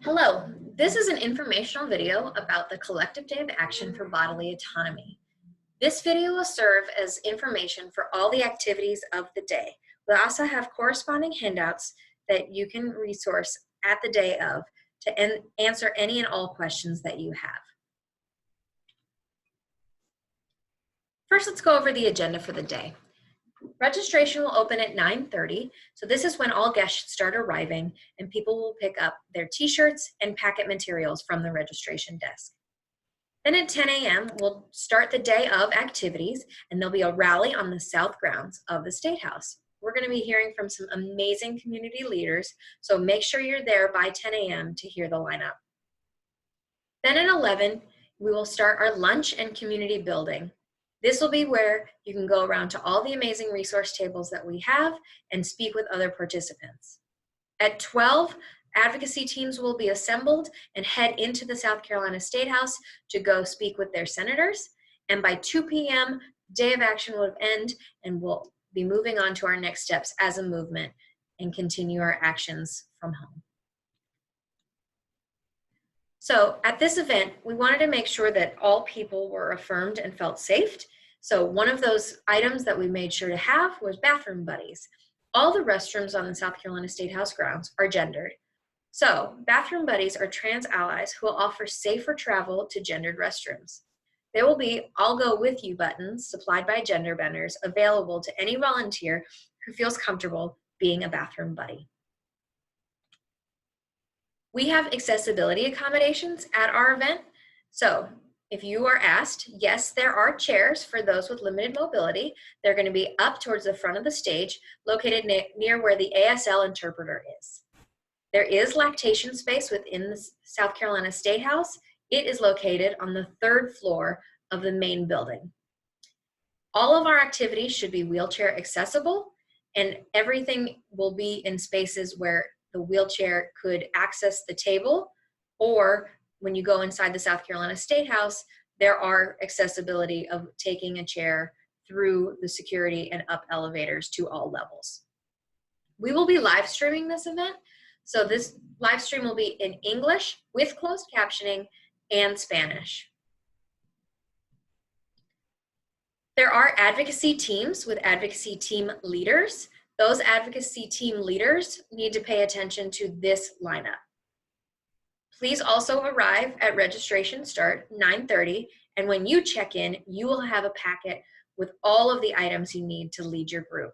Hello, this is an informational video about the Collective Day of Action for Bodily Autonomy. This video will serve as information for all the activities of the day. We also have corresponding handouts that you can resource at the day of to answer any and all questions that you have. First, let's go over the agenda for the day. Registration will open at 9:30, so this is when all guests start arriving and people will pick up their t-shirts and packet materials from the registration desk. Then at 10 a.m. we'll start the day of activities and there'll be a rally on the south grounds of the State House. We're going to be hearing from some amazing community leaders, so make sure you're there by 10 a.m. to hear the lineup. Then at 11, we will start our lunch and community building. This will be where you can go around to all the amazing resource tables that we have and speak with other participants. At 12, advocacy teams will be assembled and head into the South Carolina State House to go speak with their senators. And by 2 p.m., Day of Action will end and we'll be moving on to our next steps as a movement and continue our actions from home. So at this event, we wanted to make sure that all people were affirmed and felt safe. So one of those items that we made sure to have was bathroom buddies. All the restrooms on the South Carolina State House grounds are gendered. So bathroom buddies are trans allies who will offer safer travel to gendered restrooms. There will be I'll go with you buttons supplied by gender benders available to any volunteer who feels comfortable being a bathroom buddy. We have accessibility accommodations at our event. So if you are asked, yes, there are chairs for those with limited mobility. They're going to be up towards the front of the stage, located near where the ASL interpreter is. There is lactation space within the South Carolina State House. It is located on the 3rd floor of the main building. All of our activities should be wheelchair accessible, and everything will be in spaces where the wheelchair could access the table, or when you go inside the South Carolina State House, there are accessibility of taking a chair through the security and up elevators to all levels. We will be live streaming this event. So this live stream will be in English with closed captioning and Spanish. There are advocacy teams with advocacy team leaders. Those advocacy team leaders need to pay attention to this lineup. Please also arrive at registration start 9:30, and when you check in, you will have a packet with all of the items you need to lead your group.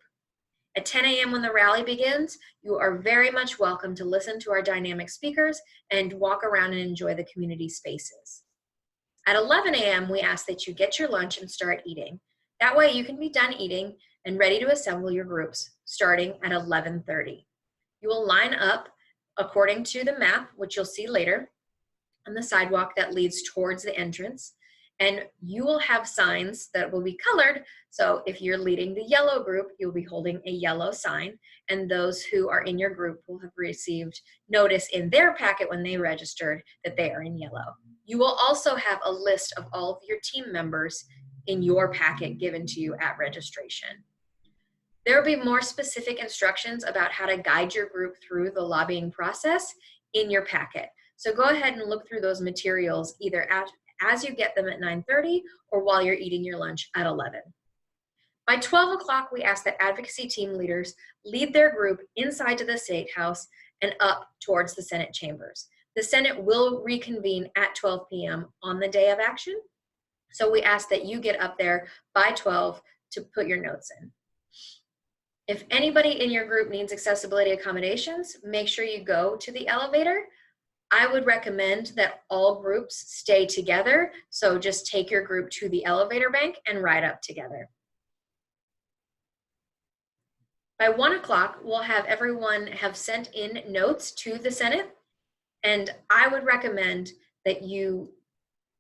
At 10 a.m. when the rally begins, you are very much welcome to listen to our dynamic speakers and walk around and enjoy the community spaces. At 11 a.m., we ask that you get your lunch and start eating. That way you can be done eating and ready to assemble your groups starting at 11:30. You will line up according to the map, which you'll see later, on the sidewalk that leads towards the entrance. And you will have signs that will be colored. So if you're leading the yellow group, you'll be holding a yellow sign. And those who are in your group will have received notice in their packet when they registered that they are in yellow. You will also have a list of all of your team members in your packet given to you at registration. There will be more specific instructions about how to guide your group through the lobbying process in your packet. So go ahead and look through those materials either as you get them at 9:30 or while you're eating your lunch at 11. By 12 o'clock, we ask that advocacy team leaders lead their group inside to the State House and up towards the Senate chambers. The Senate will reconvene at 12 p.m. on the day of action. So we ask that you get up there by 12 to put your notes in. If anybody in your group needs accessibility accommodations, make sure you go to the elevator. I would recommend that all groups stay together, so just take your group to the elevator bank and ride up together. By 1 o'clock, we'll have everyone have sent in notes to the Senate, and I would recommend that you,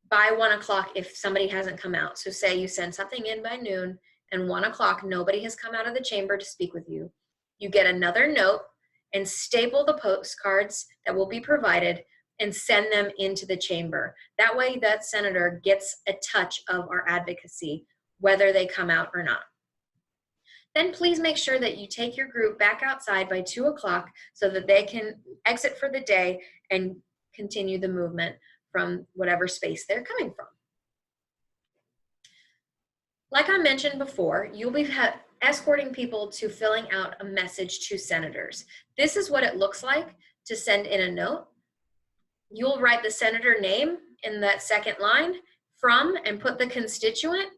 by 1 o'clock, if somebody hasn't come out, so say you send something in by noon, and 1 o'clock, nobody has come out of the chamber to speak with you. You get another note and staple the postcards that will be provided and send them into the chamber. That way that senator gets a touch of our advocacy, whether they come out or not. Then please make sure that you take your group back outside by 2 o'clock so that they can exit for the day and continue the movement from whatever space they're coming from. Like I mentioned before, you'll be escorting people to filling out a message to senators. This is what it looks like to send in a note. You'll write the senator name in that second line, from, and put the constituent.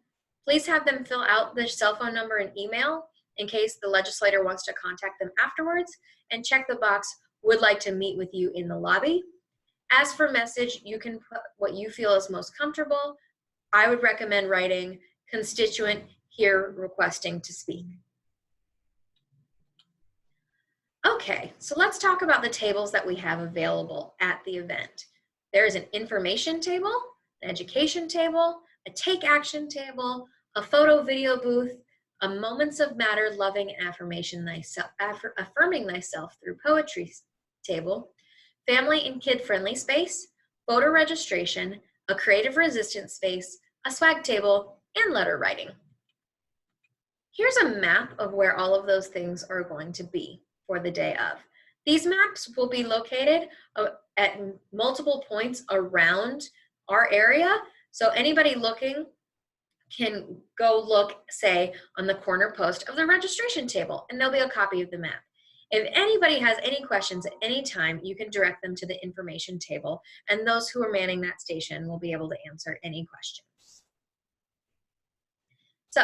Please have them fill out their cell phone number and email in case the legislator wants to contact them afterwards, and check the box, would like to meet with you in the lobby. As for message, you can put what you feel is most comfortable. I would recommend writing constituent here requesting to speak. Okay, so let's talk about the tables that we have available at the event. There is an information table, an education table, a take action table, a photo video booth, a moments of matter loving affirming thyself through poetry table, family and kid friendly space, voter registration, a creative resistance space, a swag table, and letter writing. Here's a map of where all of those things are going to be for the day of. These maps will be located at multiple points around our area, so anybody looking can go look, say, on the corner post of the registration table, and there'll be a copy of the map. If anybody has any questions at any time, you can direct them to the information table, and those who are manning that station will be able to answer any questions. So,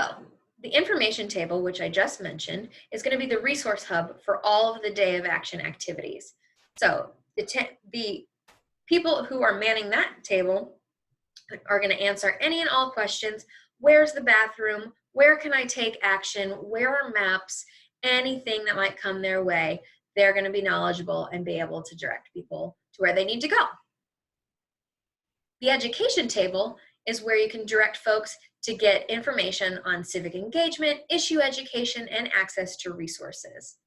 the information table, which I just mentioned, is going to be the resource hub for all of the day of action activities. So, the people who are manning that table are going to answer any and all questions. Where's the bathroom? Where can I take action? Where are maps? Anything that might come their way, they're going to be knowledgeable and be able to direct people to where they need to go. The education table is where you can direct folks to get information on civic engagement, issue education, and access to resources.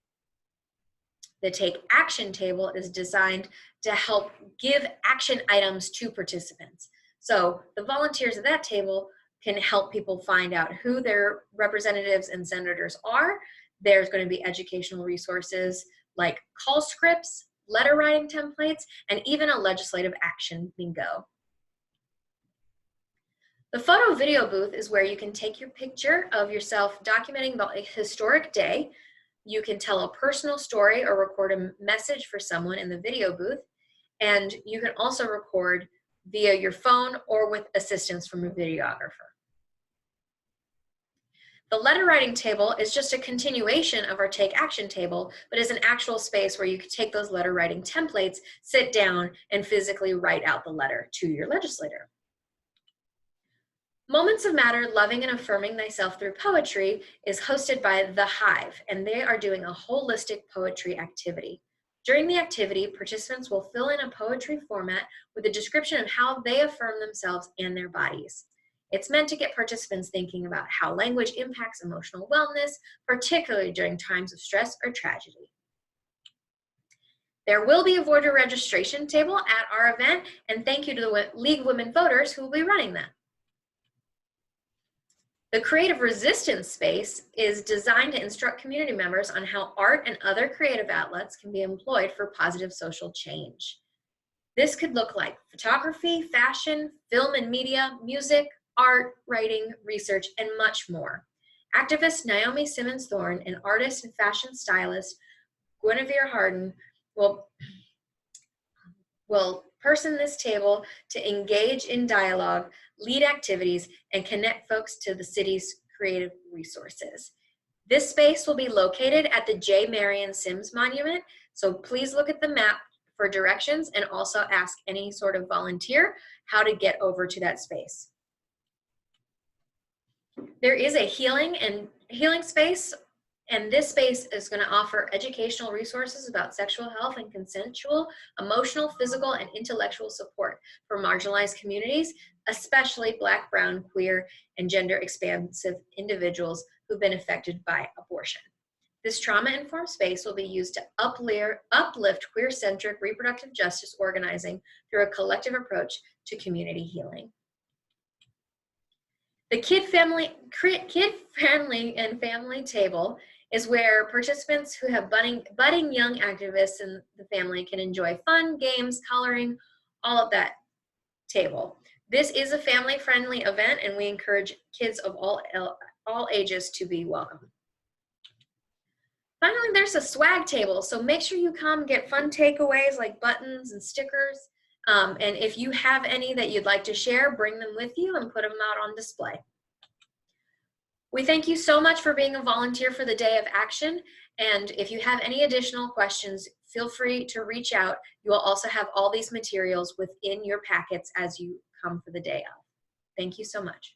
The take action table is designed to help give action items to participants. So the volunteers at that table can help people find out who their representatives and senators are. There's going to be educational resources like call scripts, letter writing templates, and even a legislative action bingo. The photo video booth is where you can take your picture of yourself documenting a historic day. You can tell a personal story or record a message for someone in the video booth. And you can also record via your phone or with assistance from a videographer. The letter writing table is just a continuation of our take action table, but is an actual space where you can take those letter writing templates, sit down, and physically write out the letter to your legislator. Moments of Matter, Loving and Affirming Thyself Through Poetry is hosted by The Hive, and they are doing a holistic poetry activity. During the activity, participants will fill in a poetry format with a description of how they affirm themselves and their bodies. It's meant to get participants thinking about how language impacts emotional wellness, particularly during times of stress or tragedy. There will be a voter registration table at our event, and thank you to the League of Women Voters who will be running that. The creative resistance space is designed to instruct community members on how art and other creative outlets can be employed for positive social change. This could look like photography, fashion, film and media, music, art, writing, research, and much more. Activist Naomi Simmons-Thorne and artist and fashion stylist Guinevere Harden will person this table to engage in dialogue, lead activities, and connect folks to the city's creative resources. This space will be located at the J. Marion Sims Monument, so please look at the map for directions and also ask any sort of volunteer how to get over to that space. There is a healing space, and this space is going to offer educational resources about sexual health and consensual, emotional, physical, and intellectual support for marginalized communities, especially Black, Brown, queer, and gender-expansive individuals who've been affected by abortion. This trauma-informed space will be used to uplift queer-centric reproductive justice organizing through a collective approach to community healing. The kid-friendly and family table is where participants who have budding young activists in the family can enjoy fun, games, coloring, all of that table. This is a family-friendly event, and we encourage kids of all ages to be welcome. Finally, there's a swag table, so make sure you come get fun takeaways like buttons and stickers. And if you have any that you'd like to share, bring them with you and put them out on display. We thank you so much for being a volunteer for the Day of Action. And if you have any additional questions, feel free to reach out. You will also have all these materials within your packets as you come for the day of. Thank you so much.